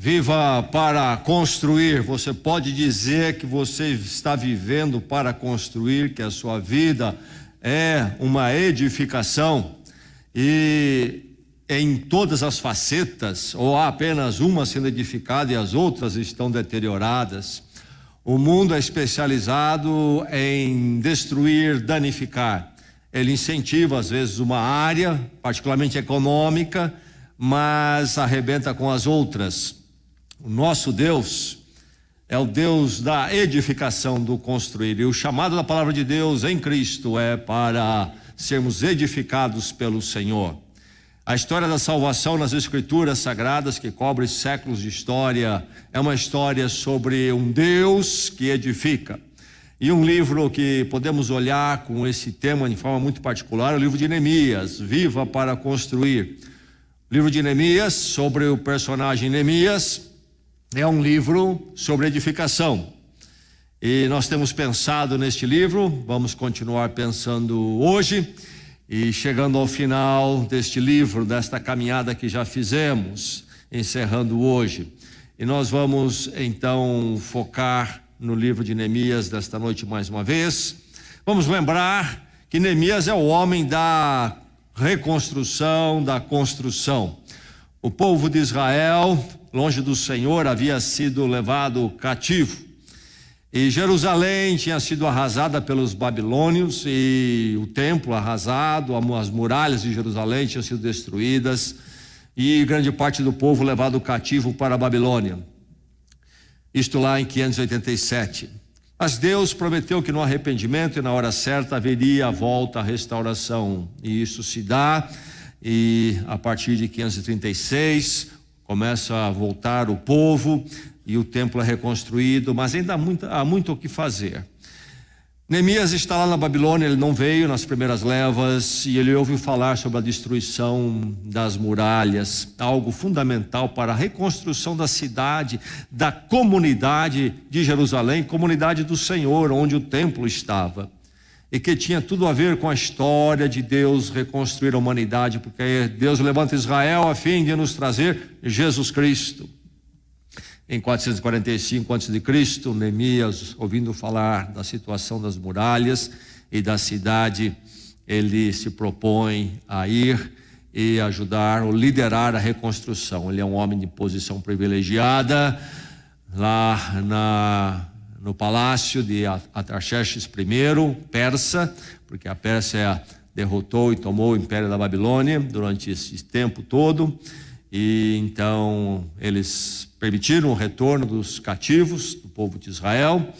Viva para construir. Você pode dizer que você está vivendo para construir, que a sua vida é uma edificação e em todas as facetas, ou há apenas uma sendo edificada e as outras estão deterioradas. O mundo é especializado em destruir, danificar. Ele incentiva às vezes uma área, particularmente econômica, mas arrebenta com as outras. O nosso Deus é o Deus da edificação, do construir, e o chamado da palavra de Deus em Cristo é para sermos edificados pelo Senhor. A história da salvação nas Escrituras Sagradas, que cobre séculos de história, é uma história sobre um Deus que edifica. E um livro que podemos olhar com esse tema de forma muito particular é o livro de Neemias, Viva para Construir. O livro de Neemias, sobre o personagem Neemias, é um livro sobre edificação. E nós temos pensado neste livro, vamos continuar pensando hoje, e chegando ao final deste livro, desta caminhada que já fizemos, encerrando hoje. E nós vamos então focar no livro de Neemias desta noite mais uma vez. Vamos lembrar que Neemias é o homem da reconstrução, da construção. O povo de Israel, longe do Senhor, havia sido levado cativo. E Jerusalém tinha sido arrasada pelos babilônios, e o templo arrasado, as muralhas de Jerusalém tinham sido destruídas, e grande parte do povo levado cativo para a Babilônia. Isto lá em 587. Mas Deus prometeu que no arrependimento e na hora certa haveria a volta, a restauração. E isso se dá, e a partir de 536 começa a voltar o povo e o templo é reconstruído, mas ainda há muito o que fazer. Neemias está lá na Babilônia, ele não veio nas primeiras levas, e ele ouviu falar sobre a destruição das muralhas, algo fundamental para a reconstrução da cidade, da comunidade de Jerusalém, comunidade do Senhor, onde o templo estava, e que tinha tudo a ver com a história de Deus reconstruir a humanidade, porque Deus levanta Israel a fim de nos trazer Jesus Cristo. Em 445 a.C., Neemias, ouvindo falar da situação das muralhas e da cidade, ele se propõe a ir e ajudar ou liderar a reconstrução. Ele é um homem de posição privilegiada lá no palácio de Artaxerxes I, persa, porque a Pérsia derrotou e tomou o império da Babilônia durante esse tempo todo. E então eles permitiram o retorno dos cativos, do povo de Israel,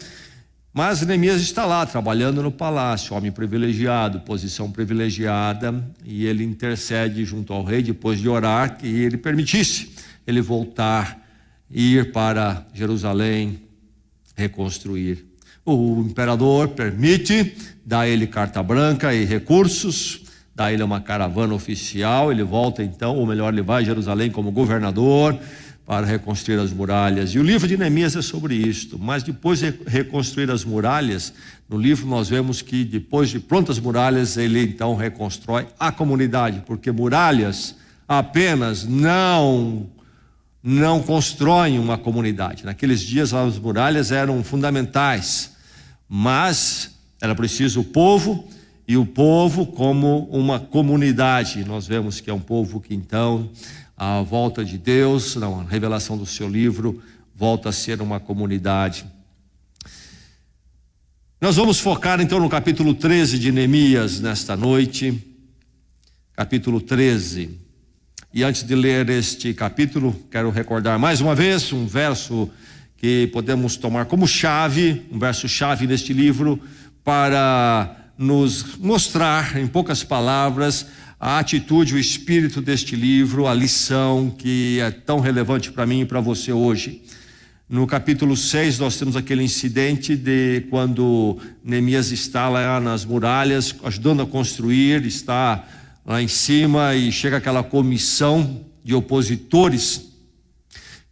mas Neemias está lá trabalhando no palácio, homem privilegiado, posição privilegiada, e ele intercede junto ao rei depois de orar que ele permitisse ele voltar e ir para Jerusalém reconstruir. O imperador permite, dá a ele carta branca e recursos, dá a ele uma caravana oficial, ele volta então, ou melhor, ele vai a Jerusalém como governador para reconstruir as muralhas. E o livro de Neemias é sobre isto, mas depois de reconstruir as muralhas, no livro nós vemos que depois de prontas muralhas, ele então reconstrói a comunidade, porque muralhas apenas não constroem uma comunidade. Naqueles dias as muralhas eram fundamentais, mas era preciso o povo, e o povo como uma comunidade. Nós vemos que é um povo que então, à volta de Deus, na revelação do seu livro, volta a ser uma comunidade. Nós vamos focar então no capítulo 13 de Neemias nesta noite, capítulo 13. E antes de ler este capítulo, quero recordar mais uma vez um verso que podemos tomar como chave, um verso chave neste livro, para nos mostrar, em poucas palavras, a atitude, o espírito deste livro, a lição que é tão relevante para mim e para você hoje. No capítulo 6 nós temos aquele incidente de quando Neemias está lá nas muralhas, ajudando a construir, está lá em cima e chega aquela comissão de opositores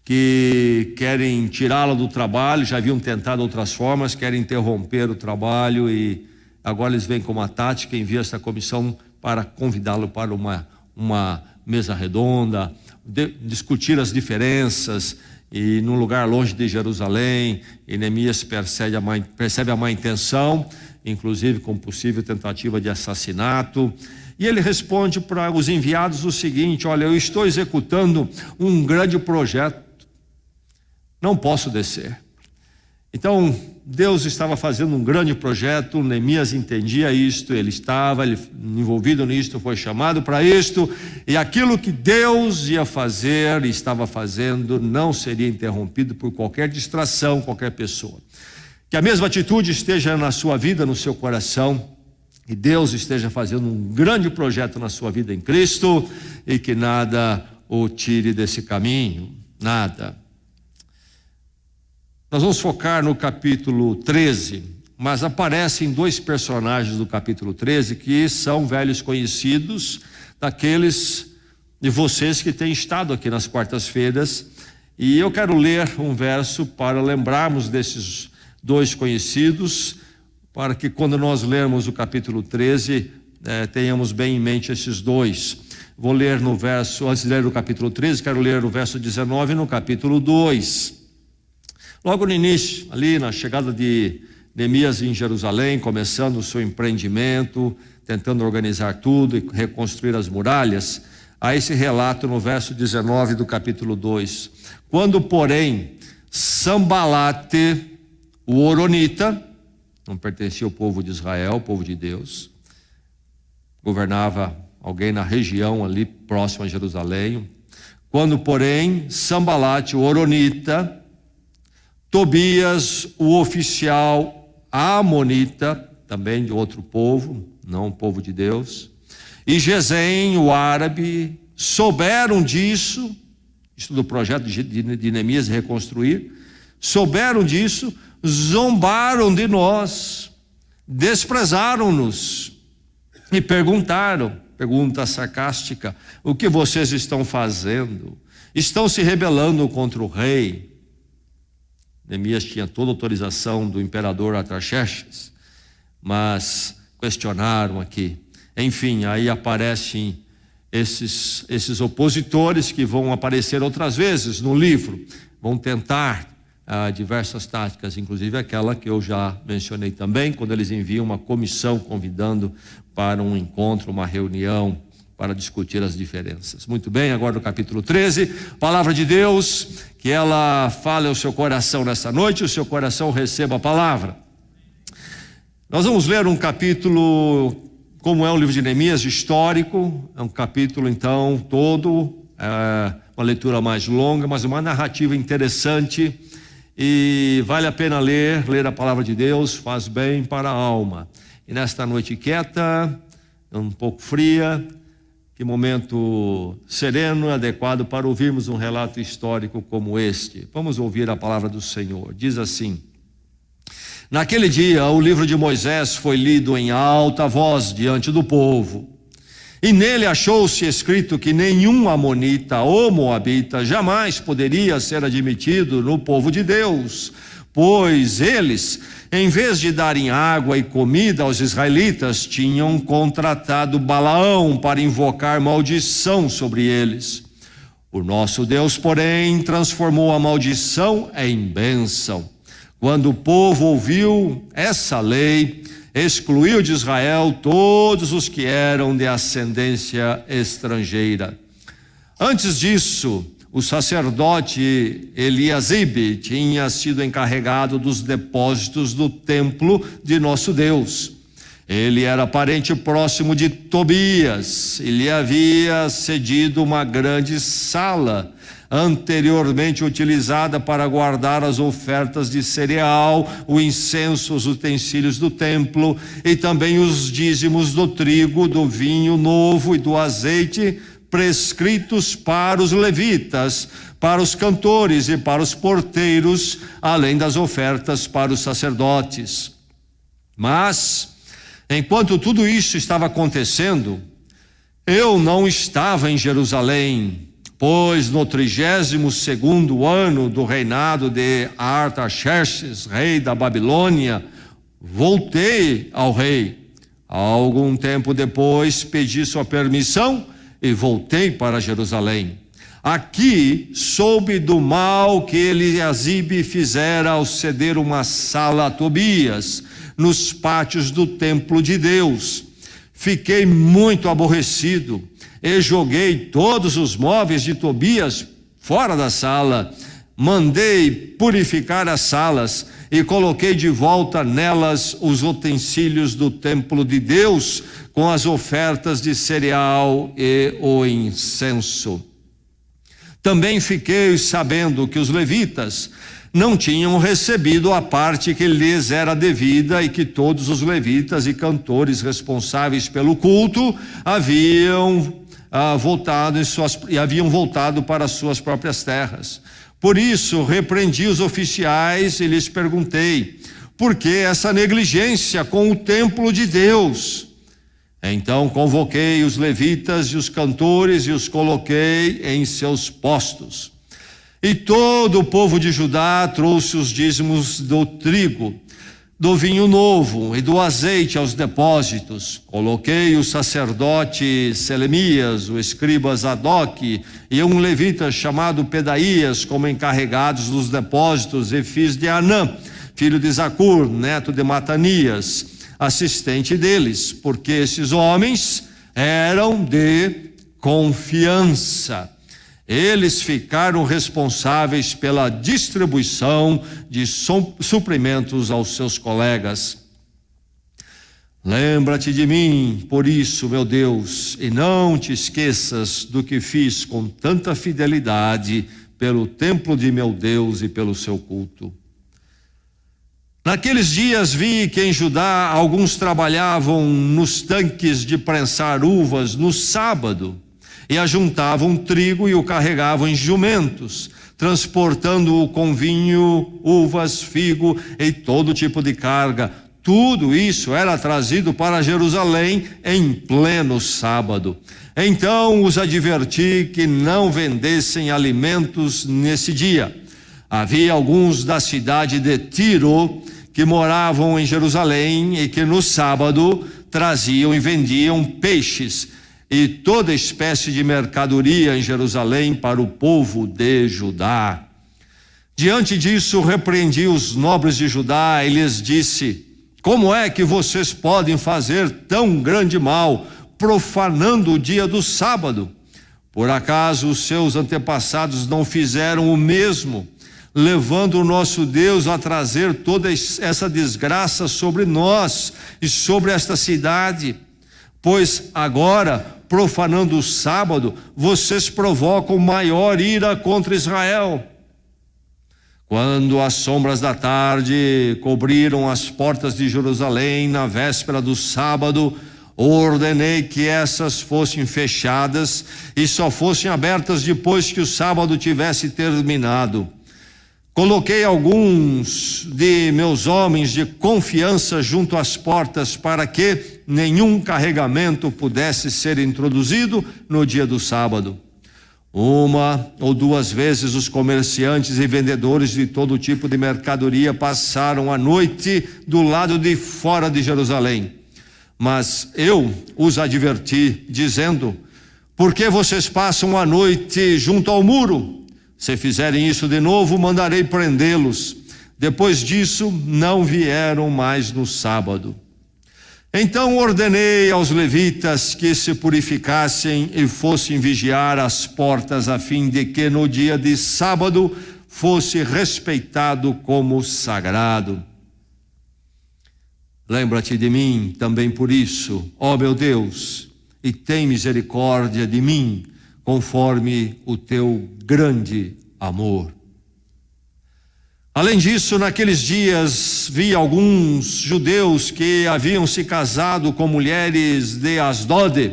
que querem tirá-lo do trabalho, já haviam tentado outras formas, querem interromper o trabalho, e agora eles vêm com uma tática, enviam essa comissão para convidá-lo para uma mesa redonda, discutir as diferenças e num lugar longe de Jerusalém, e Neemias percebe a má intenção, inclusive com possível tentativa de assassinato, e ele responde para os enviados o seguinte: olha, eu estou executando um grande projeto, não posso descer. Então, Deus estava fazendo um grande projeto, Neemias entendia isto, ele estava envolvido nisto, foi chamado para isto, e aquilo que Deus ia fazer e estava fazendo não seria interrompido por qualquer distração, qualquer pessoa. Que a mesma atitude esteja na sua vida, no seu coração, e Deus esteja fazendo um grande projeto na sua vida em Cristo, e que nada o tire desse caminho, nada. Nós vamos focar no capítulo 13, mas aparecem dois personagens do capítulo 13 que são velhos conhecidos daqueles de vocês que têm estado aqui nas quartas-feiras, e eu quero ler um verso para lembrarmos desses dois conhecidos, para que quando nós lermos o capítulo 13, tenhamos bem em mente esses dois. Vou ler no verso, antes de ler o capítulo 13, quero ler o verso 19 no capítulo 2. Logo no início, ali na chegada de Neemias em Jerusalém, começando o seu empreendimento, tentando organizar tudo e reconstruir as muralhas, há esse relato no verso 19 do capítulo 2. Quando, porém, Sambalate, o horonita, não pertencia ao povo de Israel, ao povo de Deus, governava alguém na região ali próxima a Jerusalém. Quando, porém, Sambalate, o horonita, Tobias, o oficial amonita, também de outro povo, não o povo de Deus, e Gesem, o árabe, souberam disso, isso do projeto de Neemias reconstruir, souberam disso, zombaram de nós, desprezaram-nos e perguntaram, pergunta sarcástica: o que vocês estão fazendo? Estão se rebelando contra o rei? Neemias tinha toda a autorização do imperador Artaxerxes, mas questionaram aqui. Enfim, aí aparecem esses opositores que vão aparecer outras vezes no livro, vão tentar diversas táticas, inclusive aquela que eu já mencionei também, quando eles enviam uma comissão convidando para um encontro, uma reunião, para discutir as diferenças. Muito bem, agora no capítulo 13, palavra de Deus, que ela fale ao seu coração nessa noite, o seu coração receba a palavra. Nós vamos ler um capítulo, como é o livro de Neemias, histórico, é um capítulo então todo, uma leitura mais longa, mas uma narrativa interessante, e vale a pena ler a palavra de Deus, faz bem para a alma. E nesta noite quieta, um pouco fria, que momento sereno e adequado para ouvirmos um relato histórico como este. Vamos ouvir a palavra do Senhor. Diz assim: naquele dia o livro de Moisés foi lido em alta voz diante do povo, e nele achou-se escrito que nenhum amonita ou moabita jamais poderia ser admitido no povo de Deus, pois eles, em vez de darem água e comida aos israelitas, tinham contratado Balaão para invocar maldição sobre eles. O nosso Deus, porém, transformou a maldição em bênção. Quando o povo ouviu essa lei, excluiu de Israel todos os que eram de ascendência estrangeira. Antes disso, o sacerdote Eliasibe tinha sido encarregado dos depósitos do templo de nosso Deus. Ele era parente próximo de Tobias e lhe havia cedido uma grande sala, anteriormente utilizada para guardar as ofertas de cereal, o incenso, os utensílios do templo e também os dízimos do trigo, do vinho novo e do azeite, prescritos para os levitas, para os cantores e para os porteiros, além das ofertas para os sacerdotes. Mas, enquanto tudo isso estava acontecendo, eu não estava em Jerusalém, pois no 32º ano do reinado de Artaxerxes, rei da Babilônia, voltei ao rei. Algum tempo depois pedi sua permissão e voltei para Jerusalém. Aqui soube do mal que Eliasibe fizera ao ceder uma sala a Tobias, nos pátios do templo de Deus. Fiquei muito aborrecido e joguei todos os móveis de Tobias fora da sala. Mandei purificar as salas e coloquei de volta nelas os utensílios do templo de Deus, com as ofertas de cereal e o incenso. Também fiquei sabendo que os levitas não tinham recebido a parte que lhes era devida e que todos os levitas e cantores responsáveis pelo culto haviam voltado para suas próprias terras. Por isso, repreendi os oficiais e lhes perguntei: por que essa negligência com o templo de Deus? Então convoquei os levitas e os cantores e os coloquei em seus postos. E todo o povo de Judá trouxe os dízimos do trigo, do vinho novo e do azeite aos depósitos. Coloquei o sacerdote Selemias, o escriba Zadok e um levita chamado Pedaías como encarregados dos depósitos, e fiz de Anã, filho de Zacur, neto de Matanias, assistente deles, porque esses homens eram de confiança. Eles ficaram responsáveis pela distribuição de suprimentos aos seus colegas. Lembra-te de mim, por isso, meu Deus, e não te esqueças do que fiz com tanta fidelidade pelo templo de meu Deus e pelo seu culto. Naqueles dias vi que em Judá alguns trabalhavam nos tanques de prensar uvas no sábado, e ajuntavam trigo e o carregavam em jumentos, transportando-o com vinho, uvas, figo e todo tipo de carga. Tudo isso era trazido para Jerusalém em pleno sábado. Então os adverti que não vendessem alimentos nesse dia. Havia alguns da cidade de Tiro que moravam em Jerusalém e que no sábado traziam e vendiam peixes e toda espécie de mercadoria em Jerusalém para o povo de Judá. Diante disso, repreendi os nobres de Judá e lhes disse: como é que vocês podem fazer tão grande mal, profanando o dia do sábado? Por acaso os seus antepassados não fizeram o mesmo, levando o nosso Deus a trazer toda essa desgraça sobre nós e sobre esta cidade? Pois agora, profanando o sábado, vocês provocam maior ira contra Israel. Quando as sombras da tarde cobriram as portas de Jerusalém na véspera do sábado, ordenei que essas fossem fechadas e só fossem abertas depois que o sábado tivesse terminado. Coloquei alguns de meus homens de confiança junto às portas para que nenhum carregamento pudesse ser introduzido no dia do sábado. Uma ou duas vezes os comerciantes e vendedores de todo tipo de mercadoria passaram a noite do lado de fora de Jerusalém. Mas eu os adverti, dizendo: por que vocês passam a noite junto ao muro? Se fizerem isso de novo, mandarei prendê-los. Depois disso, não vieram mais no sábado. Então ordenei aos levitas que se purificassem e fossem vigiar as portas, a fim de que no dia de sábado fosse respeitado como sagrado. Lembra-te de mim também por isso, ó meu Deus, e tem misericórdia de mim, conforme o teu grande amor. Além disso, naqueles dias vi alguns judeus que haviam se casado com mulheres de Asdode,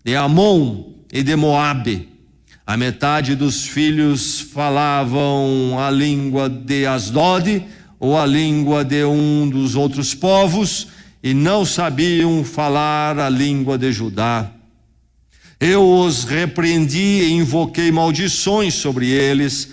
de Amon e de Moabe. A metade dos filhos falavam a língua de Asdode ou a língua de um dos outros povos e não sabiam falar a língua de Judá. Eu os repreendi e invoquei maldições sobre eles.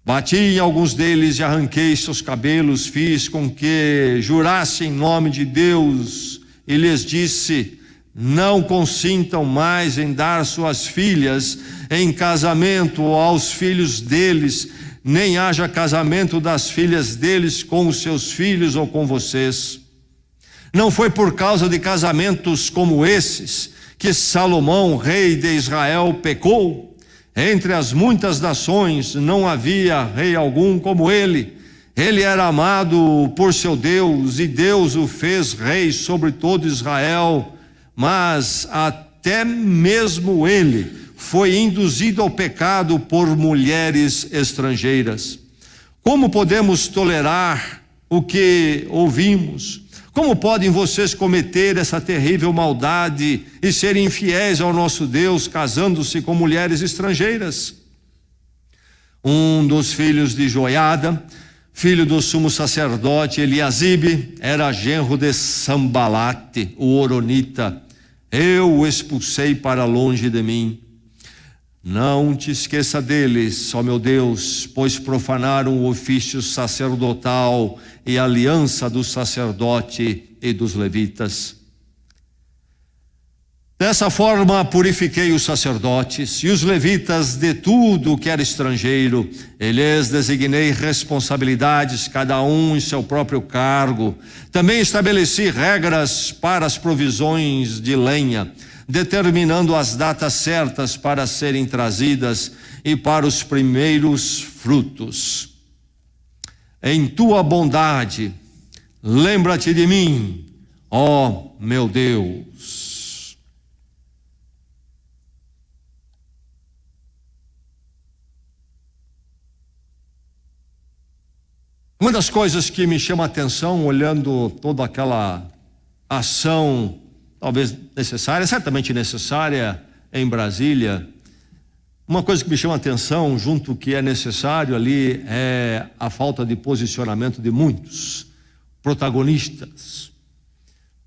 Bati em alguns deles e arranquei seus cabelos, fiz com que jurassem em nome de Deus e lhes disse: não consintam mais em dar suas filhas em casamento aos filhos deles, nem haja casamento das filhas deles com os seus filhos ou com vocês. Não foi por causa de casamentos como esses que Salomão, rei de Israel, pecou. Entre as muitas nações não havia rei algum como ele. Ele era amado por seu Deus e Deus o fez rei sobre todo Israel, mas até mesmo ele foi induzido ao pecado por mulheres estrangeiras. Como podemos tolerar o que ouvimos? Como podem vocês cometer essa terrível maldade e serem infiéis ao nosso Deus, casando-se com mulheres estrangeiras? Um dos filhos de Joiada, filho do sumo sacerdote Eliasibe, era genro de Sambalate, o horonita. Eu o expulsei para longe de mim. Não te esqueça deles, ó meu Deus, pois profanaram o ofício sacerdotal e a aliança do sacerdote e dos levitas. Dessa forma purifiquei os sacerdotes e os levitas de tudo que era estrangeiro. E lhes designei responsabilidades, cada um em seu próprio cargo. Também estabeleci regras para as provisões de lenha, determinando as datas certas para serem trazidas e para os primeiros frutos. Em tua bondade, lembra-te de mim, ó meu Deus. Uma das coisas que me chama a atenção, olhando toda aquela ação, talvez necessária, certamente necessária em Brasília, uma coisa que me chama a atenção, junto que é necessário ali, é a falta de posicionamento de muitos protagonistas.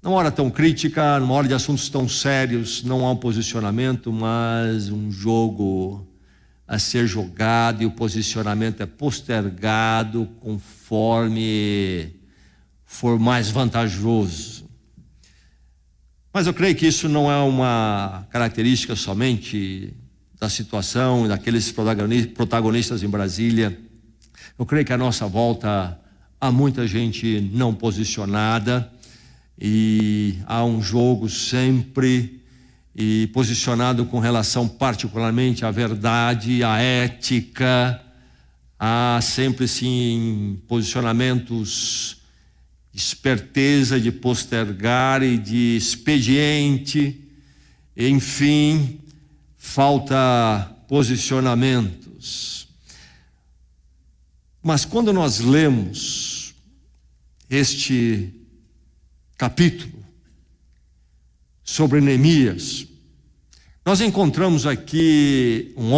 Numa hora tão crítica, numa hora de assuntos tão sérios, não há um posicionamento, mas um jogo a ser jogado, e o posicionamento é postergado conforme for mais vantajoso. Mas eu creio que isso não é uma característica somente da situação e daqueles protagonistas em Brasília. Eu creio que à nossa volta há muita gente não posicionada e há um jogo sempre e posicionado com relação particularmente à verdade, à ética. Há sempre sim posicionamentos de esperteza, de postergar e de expediente. Enfim, falta posicionamentos. Mas quando nós lemos este capítulo sobre Neemias, nós encontramos aqui um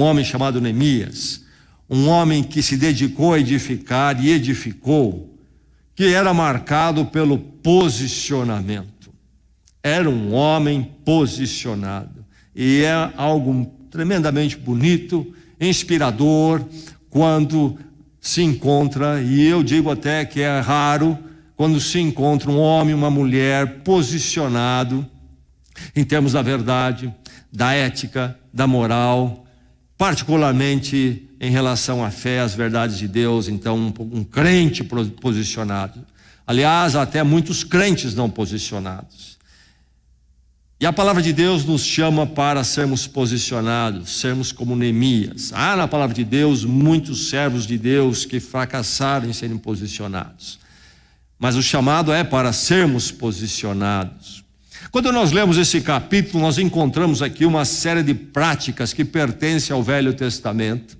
homem chamado Neemias, um homem que se dedicou a edificar e edificou, que era marcado pelo posicionamento. Era um homem posicionado, e é algo tremendamente bonito, inspirador, quando se encontra, e eu digo até que é raro, quando se encontra um homem e uma mulher posicionado em termos da verdade, da ética, da moral, particularmente em relação à fé, às verdades de Deus. Então, um crente posicionado. Aliás, até muitos crentes não posicionados. E a palavra de Deus nos chama para sermos posicionados, sermos como Neemias. Há na palavra de Deus muitos servos de Deus que fracassaram em serem posicionados. Mas o chamado é para sermos posicionados. Quando nós lemos esse capítulo, nós encontramos aqui uma série de práticas que pertencem ao Velho Testamento,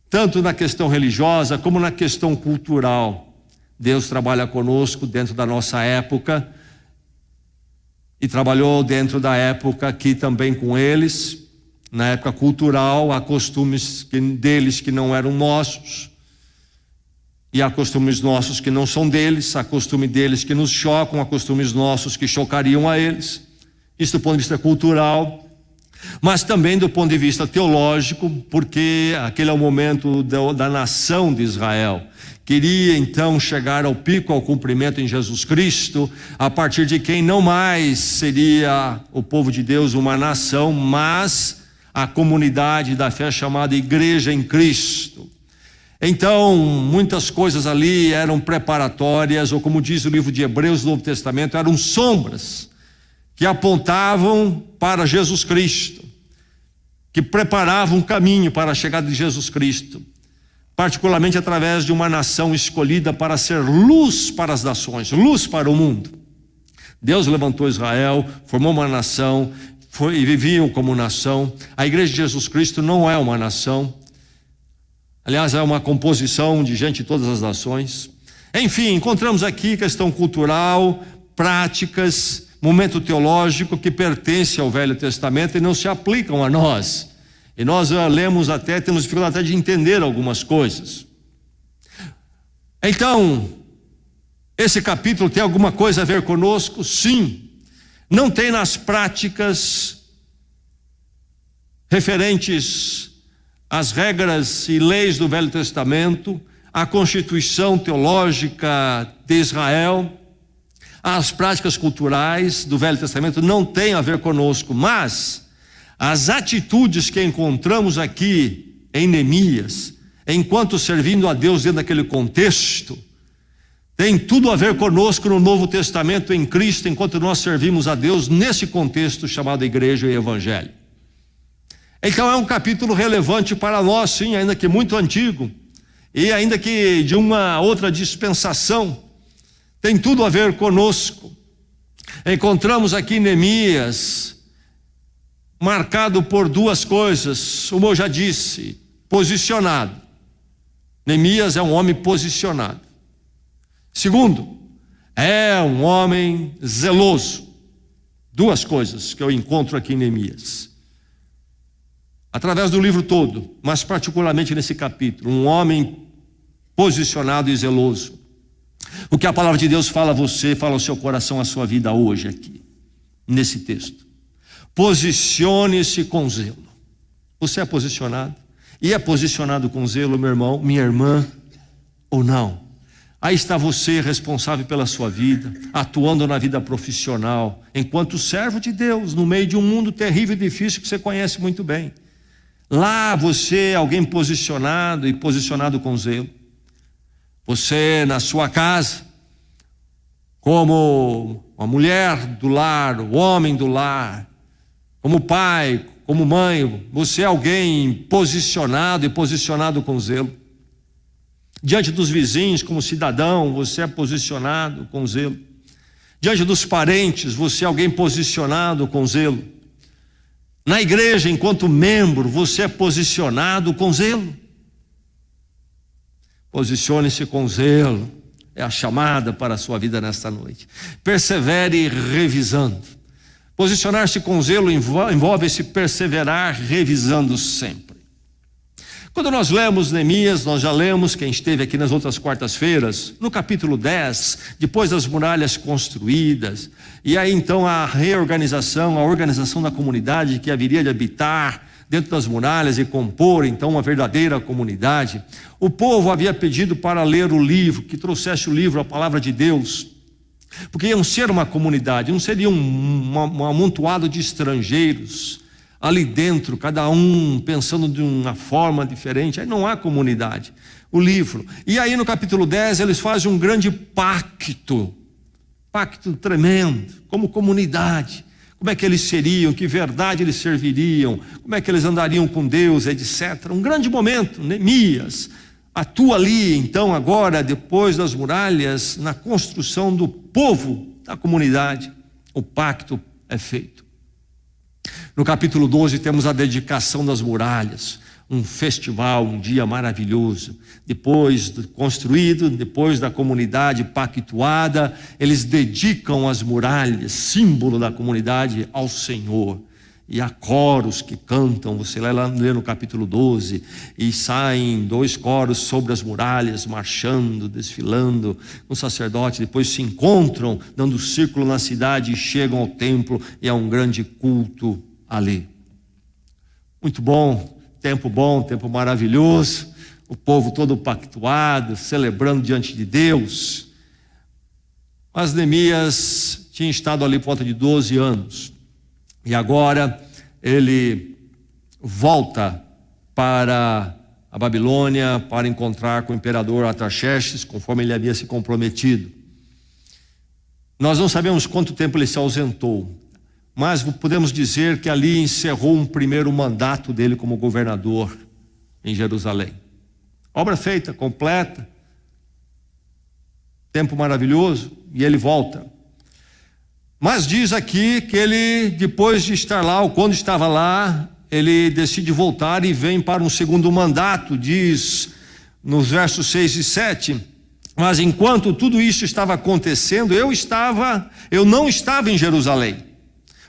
tanto na questão religiosa como na questão cultural. Deus trabalha conosco dentro da nossa época e trabalhou dentro da época aqui também com eles. Na época cultural, há costumes deles que não eram nossos, e há costumes nossos que não são deles, há costumes deles que nos chocam, há costumes nossos que chocariam a eles. Isso do ponto de vista cultural, mas também do ponto de vista teológico, porque aquele é o momento da nação de Israel, queria então chegar ao pico, ao cumprimento em Jesus Cristo, a partir de quem não mais seria o povo de Deus uma nação, mas a comunidade da fé chamada Igreja em Cristo. Então, muitas coisas ali eram preparatórias, ou como diz o livro de Hebreus do Novo Testamento, eram sombras que apontavam para Jesus Cristo, que preparavam um caminho para a chegada de Jesus Cristo, particularmente através de uma nação escolhida para ser luz para as nações, luz para o mundo. Deus levantou Israel, formou uma nação, e viviam como nação. A Igreja de Jesus Cristo não é uma nação, aliás, é uma composição de gente de todas as nações. Enfim, encontramos aqui questão cultural, práticas, momento teológico que pertence ao Velho Testamento e não se aplicam a nós. E nós lemos até, temos dificuldade até de entender algumas coisas. Então, esse capítulo tem alguma coisa a ver conosco? Sim. Não tem nas práticas referentes às regras e leis do Velho Testamento, à constituição teológica de Israel, as práticas culturais do Velho Testamento não tem a ver conosco, mas as atitudes que encontramos aqui em Neemias, enquanto servindo a Deus dentro daquele contexto, tem tudo a ver conosco no Novo Testamento em Cristo, enquanto nós servimos a Deus nesse contexto chamado Igreja e Evangelho. Então é um capítulo relevante para nós, sim, ainda que muito antigo, e ainda que de uma outra dispensação, tem tudo a ver conosco. Encontramos aqui Neemias marcado por duas coisas, como eu já disse, posicionado. Neemias é um homem posicionado. Segundo, é um homem zeloso. Duas coisas que eu encontro aqui em Neemias, através do livro todo, mas particularmente nesse capítulo, um homem posicionado e zeloso. O que a palavra de Deus fala a você, fala ao seu coração, a sua vida hoje aqui, nesse texto. Posicione-se com zelo. Você é posicionado? E é posicionado com zelo, meu irmão, minha irmã, ou não? Aí está você responsável pela sua vida, atuando na vida profissional, enquanto servo de Deus, no meio de um mundo terrível e difícil que você conhece muito bem. Lá você é alguém posicionado e posicionado com zelo. Você na sua casa, como uma mulher do lar, o homem do lar, como pai, como mãe, você é alguém posicionado e posicionado com zelo. Diante dos vizinhos, como cidadão, você é posicionado com zelo. Diante dos parentes, você é alguém posicionado com zelo. Na igreja, enquanto membro, você é posicionado com zelo. Posicione-se com zelo, é a chamada para a sua vida nesta noite. Persevere revisando. Posicionar-se com zelo envolve se perseverar revisando sempre. Quando nós lemos Neemias, nós já lemos, quem esteve aqui nas outras quartas-feiras, no capítulo 10, depois das muralhas construídas, e aí então a reorganização, a organização da comunidade que haveria de habitar dentro das muralhas e compor então uma verdadeira comunidade. O povo havia pedido para ler o livro, que trouxesse o livro, a palavra de Deus, porque iam ser uma comunidade, não seria um amontoado de estrangeiros ali dentro, cada um pensando de uma forma diferente. Aí não há comunidade. O livro. E aí no capítulo 10 eles fazem um grande pacto tremendo, como comunidade. Como é que eles seriam, que verdade eles serviriam, como é que eles andariam com Deus, etc. Um grande momento. Neemias atua ali então agora, depois das muralhas, na construção do povo, da comunidade. O pacto é feito. No capítulo 12 temos a dedicação das muralhas, um festival, um dia maravilhoso. Depois construído, depois da comunidade pactuada, eles dedicam as muralhas, símbolo da comunidade, ao Senhor. E há coros que cantam, você lê no capítulo 12, e saem 2 coros sobre as muralhas, marchando, desfilando, com o sacerdote, depois se encontram, dando círculo na cidade, e chegam ao templo, e há um grande culto ali. Muito bom, tempo maravilhoso, o povo todo pactuado, celebrando diante de Deus. Mas Neemias tinha estado ali por volta de 12 anos. E agora ele volta para a Babilônia para encontrar com o imperador Artaxerxes, conforme ele havia se comprometido. Nós não sabemos quanto tempo ele se ausentou, mas podemos dizer que ali encerrou um primeiro mandato dele como governador em Jerusalém. Obra feita, completa, tempo maravilhoso, e ele volta. Mas diz aqui que ele, depois de estar lá, ou quando estava lá, ele decide voltar e vem para um segundo mandato, diz nos versos 6 e 7, mas enquanto tudo isso estava acontecendo, eu não estava em Jerusalém,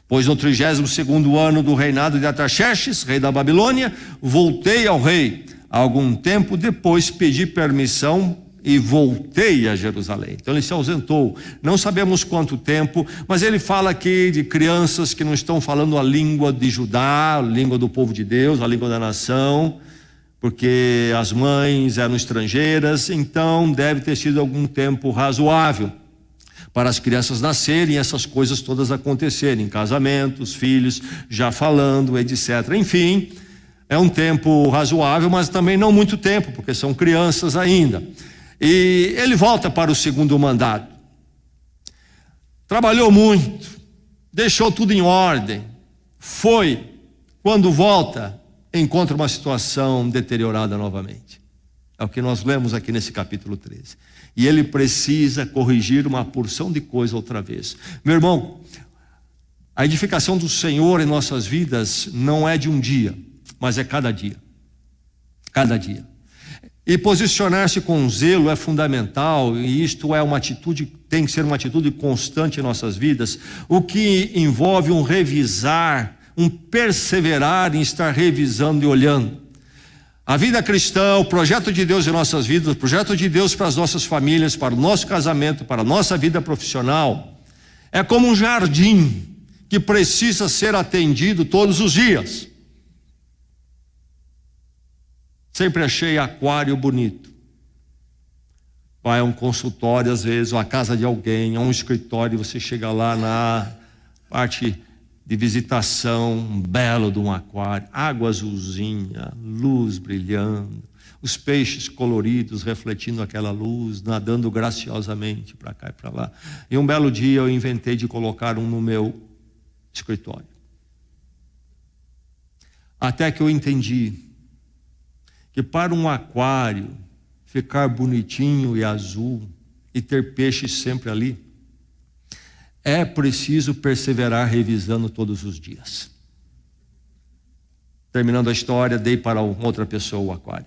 pois no 32º ano do reinado de Artaxerxes, rei da Babilônia, voltei ao rei. Algum tempo depois pedi permissão e voltei a Jerusalém. Então ele se ausentou, não sabemos quanto tempo, mas ele fala aqui de crianças que não estão falando a língua de Judá, a língua do povo de Deus, a língua da nação, porque as mães eram estrangeiras, então deve ter sido algum tempo razoável para as crianças nascerem e essas coisas todas acontecerem, casamentos, filhos já falando, etc. Enfim, é um tempo razoável, mas também não muito tempo, porque são crianças ainda. E ele volta para o segundo mandato. Trabalhou muito, deixou tudo em ordem. Quando volta, encontra uma situação deteriorada novamente. É o que nós lemos aqui nesse capítulo 13. E ele precisa corrigir uma porção de coisa outra vez. Meu irmão, a edificação do Senhor em nossas vidas não é de um dia, mas é cada dia. Cada dia. E posicionar-se com zelo é fundamental, e isto é uma atitude, tem que ser uma atitude constante em nossas vidas, o que envolve um revisar, um perseverar em estar revisando e olhando. A vida cristã, o projeto de Deus em nossas vidas, o projeto de Deus para as nossas famílias, para o nosso casamento, para a nossa vida profissional, é como um jardim que precisa ser atendido todos os dias. Sempre achei aquário bonito. Vai a um consultório, às vezes, ou a casa de alguém, a um escritório, você chega lá na parte de visitação, um belo de um aquário, água azulzinha, luz brilhando, os peixes coloridos refletindo aquela luz, nadando graciosamente para cá e para lá. E um belo dia eu inventei de colocar um no meu escritório. Até que eu entendi que para um aquário ficar bonitinho e azul e ter peixes sempre ali, é preciso perseverar revisando todos os dias. Terminando a história, dei para outra pessoa o aquário.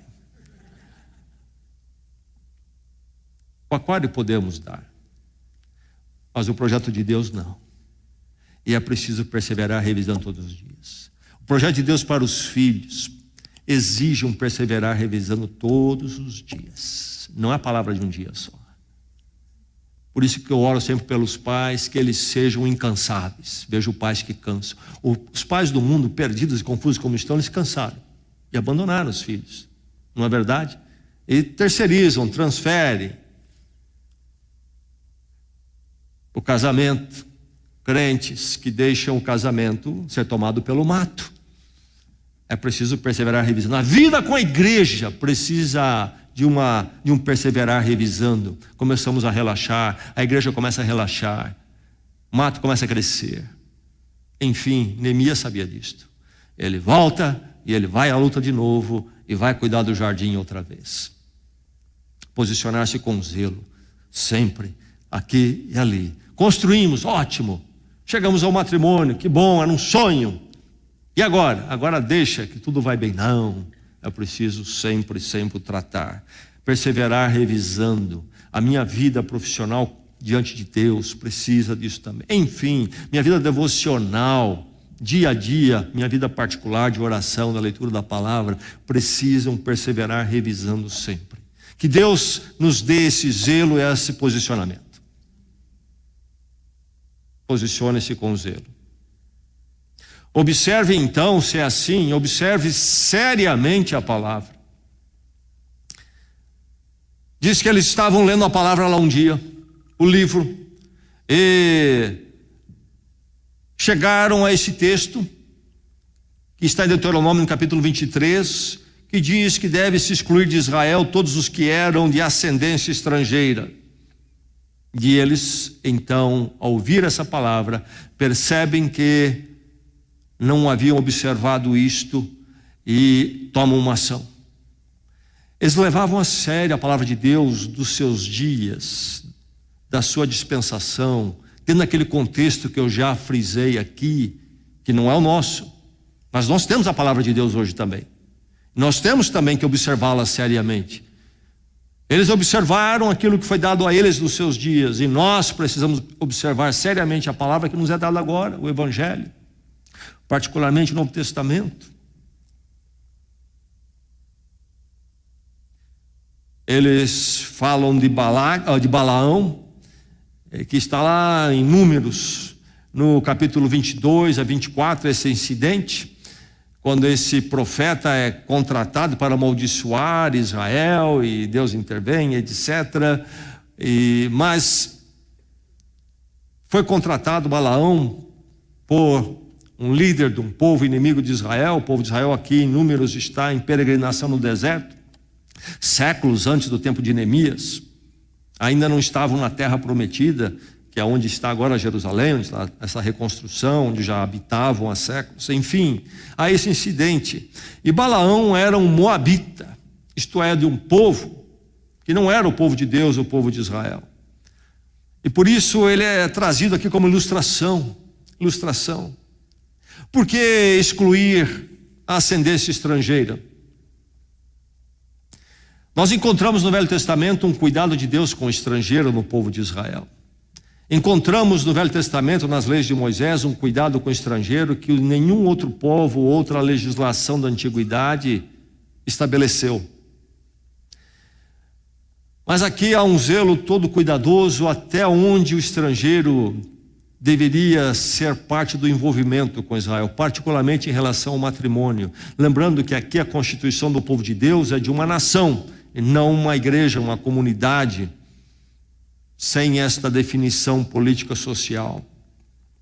O aquário podemos dar, mas o projeto de Deus não. E é preciso perseverar revisando todos os dias. O projeto de Deus para os filhos exige um perseverar revisando todos os dias. Não é a palavra de um dia só. Por isso que eu oro sempre pelos pais, que eles sejam incansáveis. Vejo pais que cansam. Os pais do mundo, perdidos e confusos como estão, eles cansaram e abandonaram os filhos. Não é verdade? E terceirizam, transferem o casamento. Crentes que deixam o casamento ser tomado pelo mato. É preciso perseverar revisando. A vida com a igreja precisa de um perseverar revisando. Começamos a relaxar, a igreja começa a relaxar, o mato começa a crescer. Enfim, Neemias sabia disto. Ele volta e ele vai à luta de novo e vai cuidar do jardim outra vez. Posicionar-se com zelo, sempre, aqui e ali. Construímos, ótimo. Chegamos ao matrimônio, que bom, era um sonho. E agora? Agora deixa que tudo vai bem. Não, é preciso sempre tratar. Perseverar revisando. A minha vida profissional diante de Deus precisa disso também. Enfim, minha vida devocional, dia a dia, minha vida particular de oração, da leitura da palavra, precisam perseverar revisando sempre. Que Deus nos dê esse zelo e esse posicionamento. Posicione-se com zelo. Observe então, se é assim, observe seriamente a palavra. Diz que eles estavam lendo a palavra lá um dia, o livro, e chegaram a esse texto, que está em Deuteronômio no capítulo 23, que diz que deve se excluir de Israel todos os que eram de ascendência estrangeira. E eles, então, ao ouvir essa palavra, percebem que não haviam observado isto e tomam uma ação. Eles levavam a sério a palavra de Deus dos seus dias, da sua dispensação, tendo aquele contexto que eu já frisei aqui, que não é o nosso, mas nós temos a palavra de Deus hoje também. Nós temos também que observá-la seriamente. Eles observaram aquilo que foi dado a eles nos seus dias, e nós precisamos observar seriamente a palavra que nos é dada agora, o Evangelho, particularmente o Novo Testamento. Eles falam de Balaão, que está lá em Números, no capítulo 22 a 24, esse incidente, quando esse profeta é contratado para amaldiçoar Israel e Deus intervém, etc. Mas foi contratado Balaão por um líder de um povo inimigo de Israel. O povo de Israel aqui em Números está em peregrinação no deserto, séculos antes do tempo de Neemias. Ainda não estavam na terra prometida, que é onde está agora Jerusalém, onde está essa reconstrução, onde já habitavam há séculos. Enfim, há esse incidente. E Balaão era um moabita, isto é, de um povo que não era o povo de Deus, o povo de Israel. E por isso ele é trazido aqui como ilustração. Por que excluir a ascendência estrangeira? Nós encontramos no Velho Testamento um cuidado de Deus com o estrangeiro no povo de Israel. Encontramos no Velho Testamento, nas leis de Moisés, um cuidado com o estrangeiro que nenhum outro povo, outra legislação da antiguidade estabeleceu. Mas aqui há um zelo todo cuidadoso até onde o estrangeiro deveria ser parte do envolvimento com Israel, particularmente em relação ao matrimônio. Lembrando que aqui a constituição do povo de Deus é de uma nação, e não uma igreja, uma comunidade, sem esta definição política social.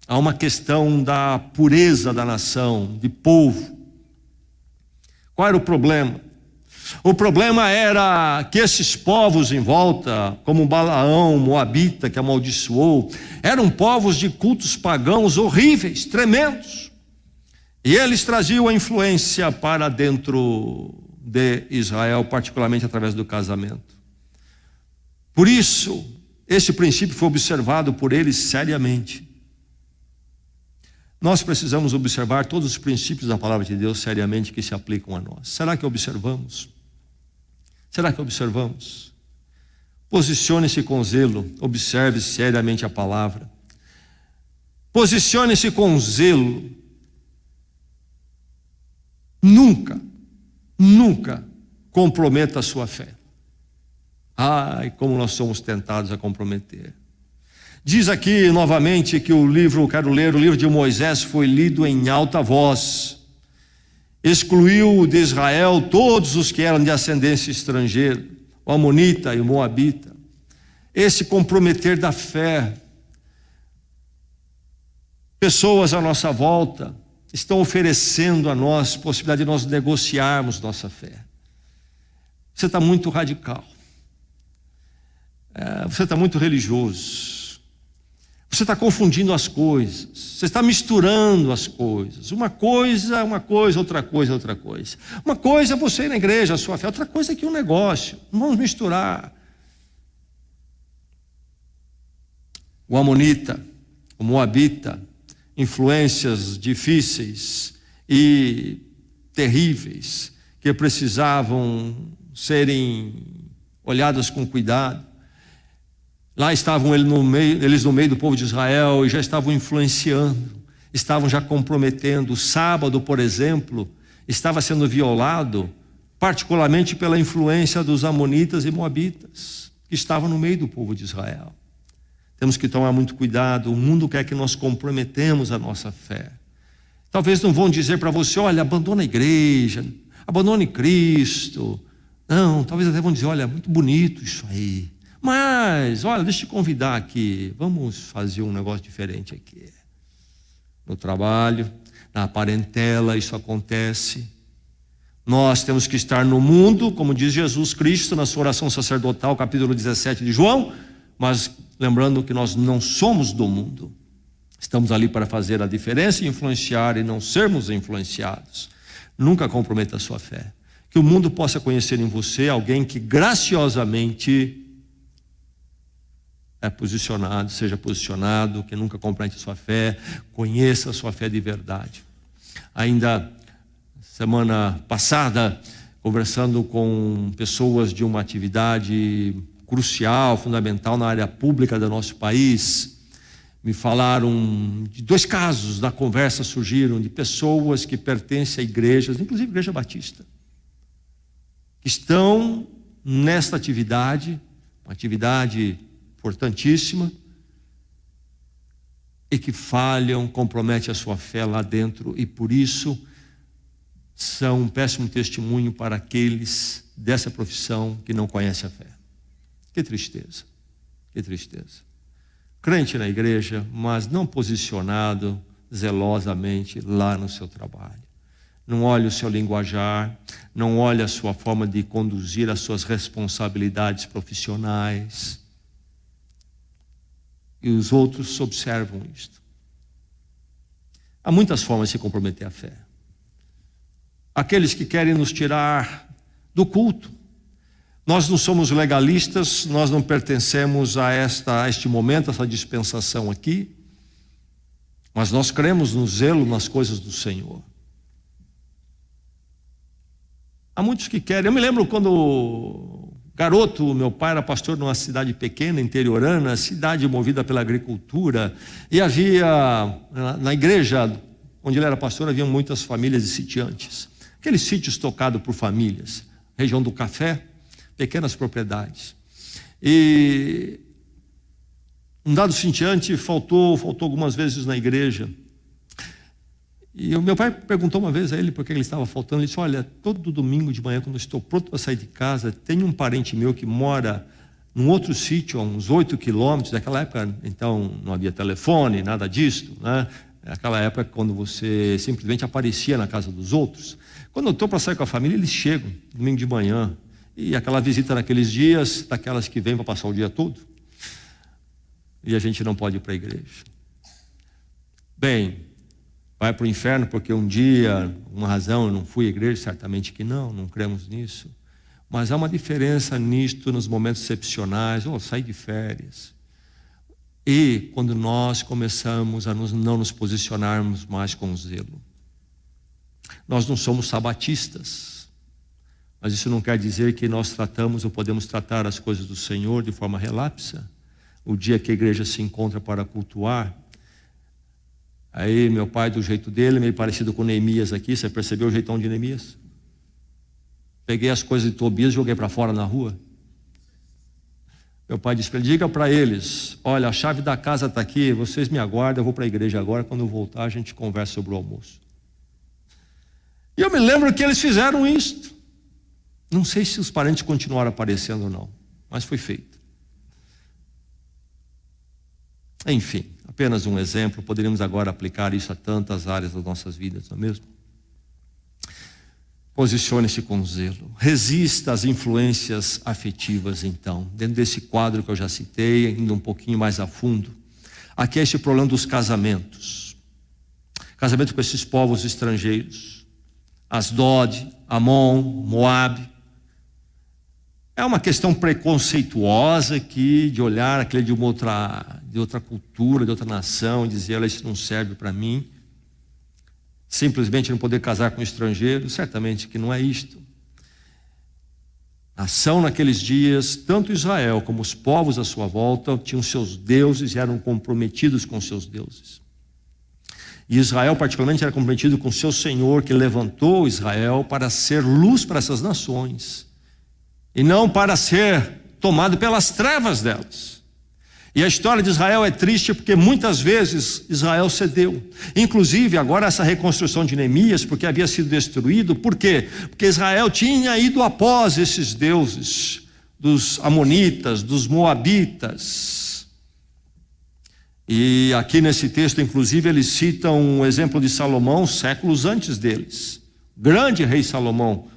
Há uma questão da pureza da nação, de povo. Qual era o problema? O problema era que esses povos em volta, como Balaão, Moabita, que amaldiçoou, eram povos de cultos pagãos horríveis, tremendos. E eles traziam a influência para dentro de Israel, particularmente através do casamento. Por isso, esse princípio foi observado por eles seriamente. Nós precisamos observar todos os princípios da palavra de Deus seriamente que se aplicam a nós. Será que observamos? Posicione-se com zelo, observe seriamente a palavra. Posicione-se com zelo. Nunca comprometa a sua fé. Ai, como nós somos tentados a comprometer. Diz aqui novamente que o livro de Moisés foi lido em alta voz. Excluiu de Israel todos os que eram de ascendência estrangeira, o amonita e o moabita. Esse comprometer da fé. Pessoas à nossa volta estão oferecendo a nós possibilidade de nós negociarmos nossa fé. Você está muito radical. Você está muito religioso. Você está confundindo as coisas. Você está misturando as coisas. Uma coisa, outra coisa. Uma coisa é você ir na igreja, a sua fé. Outra coisa é que um negócio. Não vamos misturar. O amonita, o moabita, influências difíceis e terríveis que precisavam serem olhadas com cuidado. Lá estavam eles no meio do povo de Israel e já estavam influenciando, estavam já comprometendo. O sábado, por exemplo, estava sendo violado, particularmente pela influência dos amonitas e moabitas, que estavam no meio do povo de Israel. Temos que tomar muito cuidado. O mundo quer que nós comprometemos a nossa fé. Talvez não vão dizer para você: olha, abandona a igreja, abandone Cristo, Não, talvez até vão dizer, olha, muito bonito isso aí. Mas, olha, deixa eu te convidar aqui. Vamos fazer um negócio diferente aqui. No trabalho, na parentela, isso acontece. Nós temos que estar no mundo, como diz Jesus Cristo na sua oração sacerdotal, capítulo 17 de João, mas lembrando que nós não somos do mundo. Estamos ali para fazer a diferença e influenciar e não sermos influenciados. Nunca comprometa a sua fé. Que o mundo possa conhecer em você alguém que graciosamente é posicionado, seja posicionado, que nunca compromete a sua fé, conheça a sua fé de verdade. Ainda semana passada, conversando com pessoas de uma atividade crucial, fundamental na área pública do nosso país, me falaram de 2 casos da conversa surgiram de pessoas que pertencem a igrejas, inclusive Igreja Batista, que estão nesta atividade, uma atividade importantíssima, e que falham, comprometem a sua fé lá dentro, e por isso são um péssimo testemunho para aqueles dessa profissão que não conhecem a fé. Que tristeza, que tristeza. Crente na igreja, mas não posicionado zelosamente lá no seu trabalho. Não olha o seu linguajar, não olha a sua forma de conduzir as suas responsabilidades profissionais. E os outros observam isto. Há muitas formas de se comprometer à fé. Aqueles que querem nos tirar do culto. Nós não somos legalistas, nós não pertencemos a este momento, a essa dispensação aqui, mas nós cremos no zelo nas coisas do Senhor. Há muitos que querem. Eu me lembro quando garoto, meu pai era pastor numa cidade pequena, interiorana, cidade movida pela agricultura, e havia, na igreja onde ele era pastor, havia muitas famílias de sitiantes. Aqueles sítios tocados por famílias, região do café, pequenas propriedades. E um dado sitiante faltou algumas vezes na igreja. E o meu pai perguntou uma vez a ele por que ele estava faltando. Ele disse, olha, todo domingo de manhã, quando eu estou pronto para sair de casa, tem um parente meu que mora num outro sítio, a uns 8 quilômetros. Naquela época, então, não havia telefone, nada disso, né? Naquela época, quando você simplesmente aparecia na casa dos outros. Quando eu estou para sair com a família, eles chegam, domingo de manhã. E aquela visita naqueles dias, daquelas que vêm para passar o dia todo. E a gente não pode ir para a igreja. Bem, vai para o inferno porque um dia, uma razão, eu não fui à igreja? Certamente que não cremos nisso. Mas há uma diferença nisto nos momentos excepcionais, sair de férias. E quando nós começamos a não nos posicionarmos mais com zelo. Nós não somos sabatistas. Mas isso não quer dizer que nós tratamos ou podemos tratar as coisas do Senhor de forma relapsa. O dia que a igreja se encontra para cultuar, aí meu pai, do jeito dele, meio parecido com Neemias aqui, você percebeu o jeitão de Neemias? Peguei as coisas de Tobias e joguei para fora na rua. Meu pai disse para ele, diga para eles, olha, a chave da casa está aqui, vocês me aguardam, eu vou para a igreja agora, quando eu voltar a gente conversa sobre o almoço. E eu me lembro que eles fizeram isso. Não sei se os parentes continuaram aparecendo ou não, mas foi feito. Enfim, apenas um exemplo, poderíamos agora aplicar isso a tantas áreas das nossas vidas, não é mesmo? Posicione-se com zelo, resista às influências afetivas então, dentro desse quadro que eu já citei, indo um pouquinho mais a fundo. Aqui é esse problema dos casamentos. Casamento com esses povos estrangeiros, Asdod, Amon, Moabe. É uma questão preconceituosa aqui, de olhar aquele de outra cultura, de outra nação, e dizer, olha, isso não serve para mim. Simplesmente não poder casar com um estrangeiro, certamente que não é isto. Nação naqueles dias, tanto Israel como os povos à sua volta tinham seus deuses e eram comprometidos com seus deuses. E Israel particularmente era comprometido com seu Senhor, que levantou Israel para ser luz para essas nações. E não para ser tomado pelas trevas delas. E a história de Israel é triste porque muitas vezes Israel cedeu. Inclusive agora essa reconstrução de Neemias, porque havia sido destruído. Por quê? Porque Israel tinha ido após esses deuses dos amonitas, dos moabitas. E aqui nesse texto, inclusive, eles citam um exemplo de Salomão séculos antes deles. Grande rei Salomão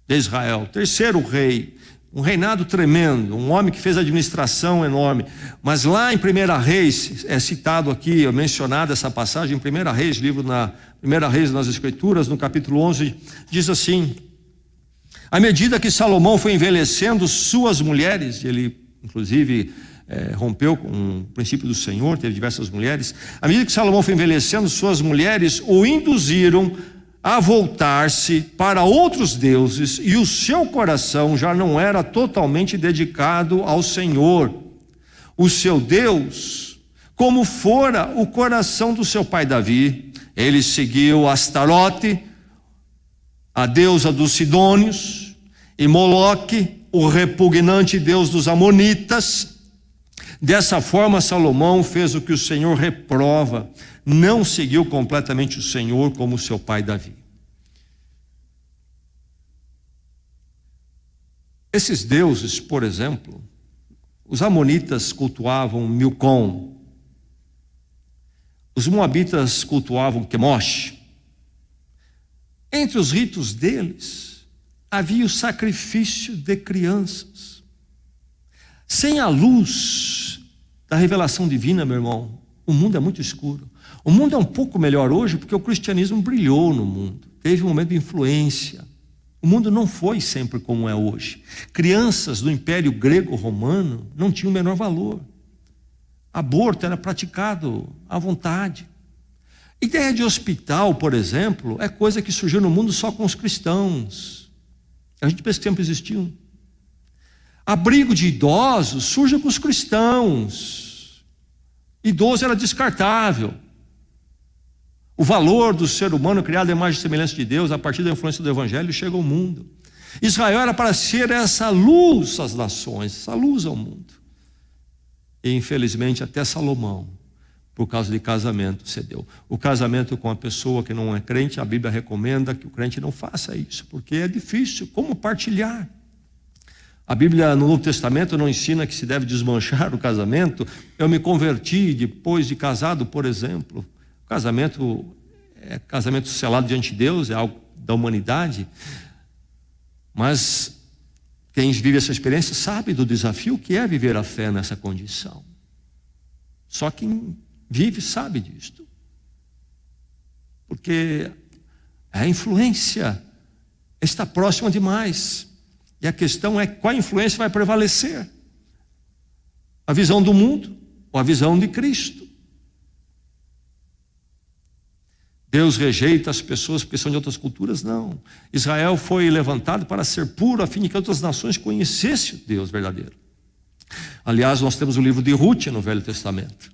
de Israel, terceiro rei, um reinado tremendo, um homem que fez administração enorme. Mas lá em 1 Reis, é citado aqui, é mencionada essa passagem, em 1 Reis, livro na 1 Reis nas Escrituras, no capítulo 11, diz assim: à medida que Salomão foi envelhecendo, suas mulheres, ele inclusive rompeu com o princípio do Senhor, teve diversas mulheres. À medida que Salomão foi envelhecendo, suas mulheres o induziram a voltar-se para outros deuses, e o seu coração já não era totalmente dedicado ao Senhor, o seu Deus, como fora o coração do seu pai Davi. Ele seguiu Astarote, a deusa dos sidônios, e Moloque, o repugnante deus dos amonitas. Dessa forma Salomão fez o que o Senhor reprova, não seguiu completamente o Senhor como seu pai Davi. Esses deuses, por exemplo, os amonitas cultuavam Milcom, os moabitas cultuavam Quemosh. Entre os ritos deles havia o sacrifício de crianças. Sem a luz da revelação divina, meu irmão, o mundo é muito escuro. O mundo é um pouco melhor hoje porque o cristianismo brilhou no mundo, teve um momento de influência. O mundo não foi sempre como é hoje. Crianças do Império Grego-Romano não tinham o menor valor. Aborto era praticado à vontade. Ideia de hospital, por exemplo, é coisa que surgiu no mundo só com os cristãos. A gente pensa que sempre existiu. Abrigo de idosos surge com os cristãos. Idoso era descartável. O valor do ser humano criado à imagem e semelhança de Deus, a partir da influência do Evangelho, chega ao mundo. Israel era para ser essa luz às nações, essa luz ao mundo. E infelizmente até Salomão, por causa de casamento, cedeu. O casamento com a pessoa que não é crente, a Bíblia recomenda que o crente não faça isso, porque é difícil. Como partilhar? A Bíblia no Novo Testamento não ensina que se deve desmanchar o casamento. Eu me converti depois de casado, por exemplo. O casamento é casamento selado diante de Deus, é algo da humanidade. Mas quem vive essa experiência sabe do desafio que é viver a fé nessa condição. Só quem vive sabe disto. Porque a influência está próxima demais. E a questão é qual influência vai prevalecer? A visão do mundo ou a visão de Cristo? Deus rejeita as pessoas porque são de outras culturas? Não. Israel foi levantado para ser puro, a fim de que outras nações conhecessem o Deus verdadeiro. Aliás, nós temos o livro de Ruth no Velho Testamento.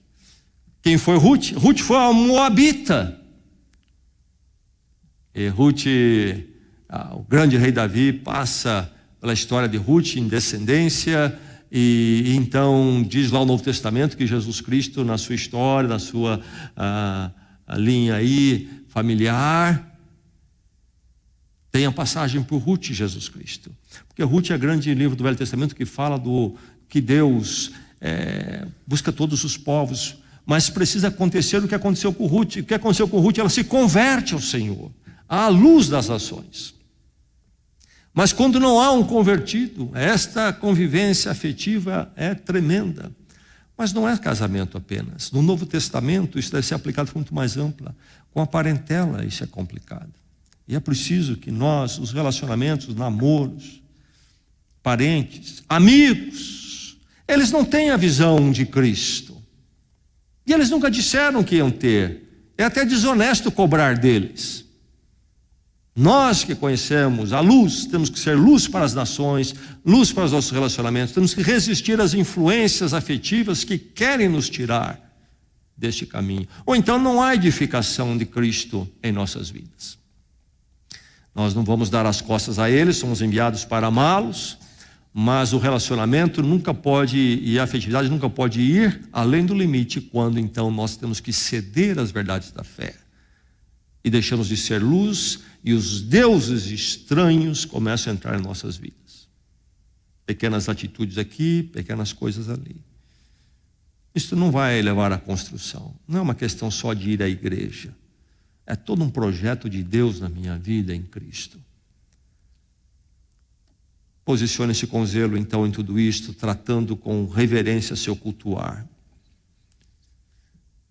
Quem foi Ruth? Ruth foi uma moabita. E Ruth, o grande rei Davi, passa pela história de Ruth em descendência, e então diz lá o Novo Testamento que Jesus Cristo, na sua história, na sua a linha aí familiar, tem a passagem por Ruth e Jesus Cristo. Porque Ruth é o grande livro do Velho Testamento que fala do que Deus busca todos os povos, mas precisa acontecer o que aconteceu com Ruth. O que aconteceu com Ruth? Ela se converte ao Senhor, à luz das nações. Mas quando não há um convertido, esta convivência afetiva é tremenda. Mas não é casamento apenas. No Novo Testamento isso deve ser aplicado de forma muito mais ampla. Com a parentela isso é complicado. E é preciso que nós, os relacionamentos, namoros, parentes, amigos, eles não têm a visão de Cristo. E eles nunca disseram que iam ter. É até desonesto cobrar deles. Nós que conhecemos a luz, temos que ser luz para as nações, luz para os nossos relacionamentos, temos que resistir às influências afetivas que querem nos tirar deste caminho. Ou então não há edificação de Cristo em nossas vidas. Nós não vamos dar as costas a eles, somos enviados para amá-los, Mas o relacionamento nunca pode, e a afetividade nunca pode ir além do limite, quando então nós temos que ceder às verdades da fé. E deixamos de ser luz, e os deuses estranhos começam a entrar em nossas vidas. Pequenas atitudes aqui, pequenas coisas ali. Isso não vai levar à construção. Não é uma questão só de ir à igreja. É todo um projeto de Deus na minha vida em Cristo. Posicione-se com zelo, então, em tudo isto, tratando com reverência seu cultuar.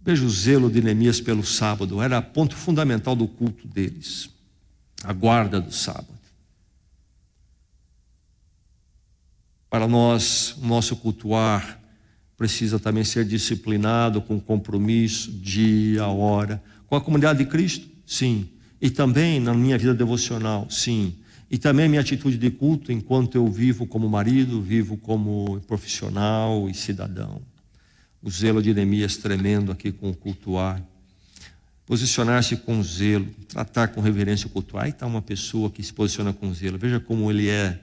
Veja o zelo de Neemias pelo sábado, era ponto fundamental do culto deles, a guarda do sábado. Para nós, o nosso cultuar precisa também ser disciplinado, com compromisso, dia, hora. Com a comunidade de Cristo? Sim. E também na minha vida devocional? Sim. E também minha atitude de culto enquanto eu vivo como marido, vivo como profissional e cidadão. O zelo de Neemias tremendo aqui com o cultuar. Posicionar-se com zelo, tratar com reverência o cultuar. Aí está uma pessoa que se posiciona com zelo. Veja como ele é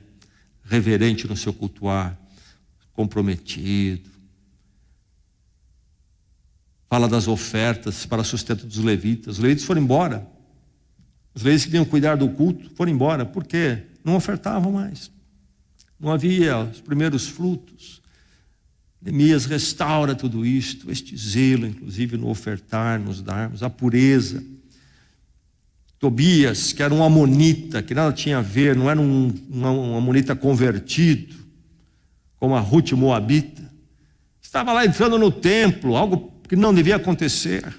reverente no seu cultuar, comprometido. Fala das ofertas para sustento dos levitas. Os levitas foram embora. Os levitas que tinham que cuidar do culto foram embora. Por quê? Não ofertavam mais. Não havia os primeiros frutos. Neemias restaura tudo isto, este zelo, inclusive no ofertar, nos darmos, a pureza. Tobias, que era um amonita, que nada tinha a ver, não era um amonita convertido, como a Ruth Moabita. Estava lá entrando no templo, algo que não devia acontecer.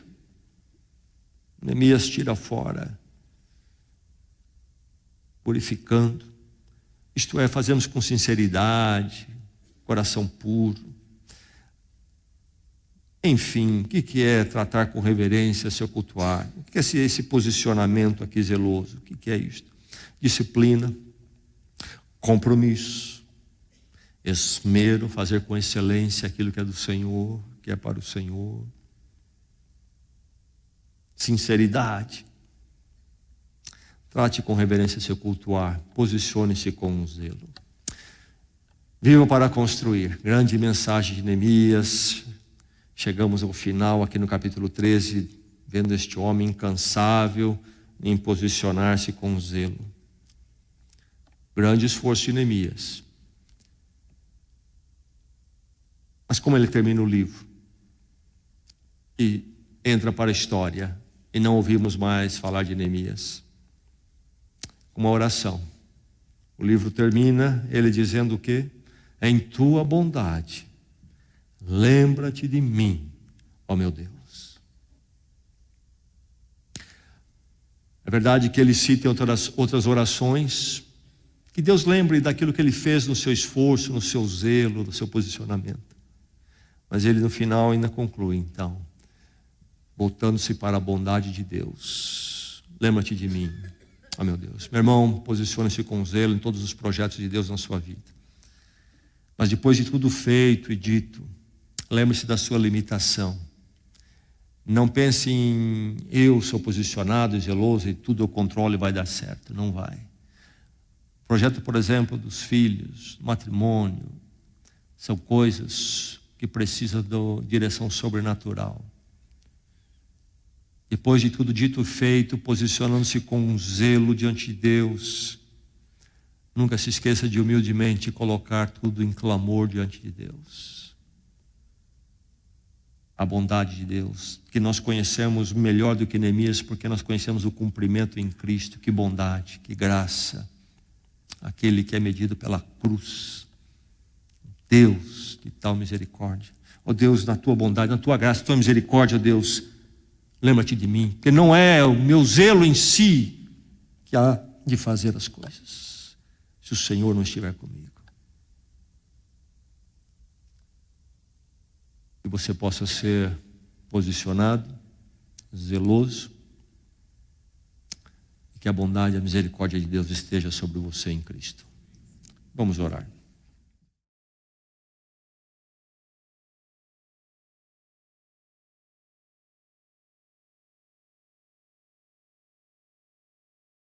Neemias tira fora, purificando. Isto é, fazemos com sinceridade, coração puro. Enfim, o que é tratar com reverência, seu cultuar? O que é esse posicionamento aqui zeloso? O que é isto? Disciplina, compromisso, esmero, fazer com excelência aquilo que é do Senhor, que é para o Senhor. Sinceridade. Trate com reverência seu cultuar, posicione-se com zelo. Viva para construir. Grande mensagem de Neemias. Chegamos ao final aqui no capítulo 13, vendo este homem incansável em posicionar-se com zelo. Grande esforço de Neemias. Mas como ele termina o livro e entra para a história e não ouvimos mais falar de Neemias? Uma oração. O livro termina ele dizendo o quê? Em tua bondade, lembra-te de mim, ó meu Deus. É verdade que ele cita outras orações, que Deus lembre daquilo que ele fez no seu esforço, no seu zelo, no seu posicionamento. Mas ele no final ainda conclui, então, voltando-se para a bondade de Deus. Lembra-te de mim, ó meu Deus. Meu irmão, posicione-se com zelo em todos os projetos de Deus na sua vida. Mas depois de tudo feito e dito, lembre-se da sua limitação. Não pense em eu sou posicionado e zeloso e tudo eu controlo e vai dar certo. Não vai. O projeto, por exemplo, dos filhos, do matrimônio, são coisas que precisam de direção sobrenatural. Depois de tudo dito e feito, posicionando-se com zelo diante de Deus, nunca se esqueça de humildemente colocar tudo em clamor diante de Deus. A bondade de Deus, que nós conhecemos melhor do que Neemias, porque nós conhecemos o cumprimento em Cristo. Que bondade, que graça. Aquele que é medido pela cruz. Deus, de tal misericórdia. Ó Deus, na tua bondade, na tua graça, na tua misericórdia, ó Deus, lembra-te de mim, porque não é o meu zelo em si que há de fazer as coisas, se o Senhor não estiver comigo. Que você possa ser posicionado, zeloso, e que a bondade e a misericórdia de Deus esteja sobre você em Cristo. Vamos orar.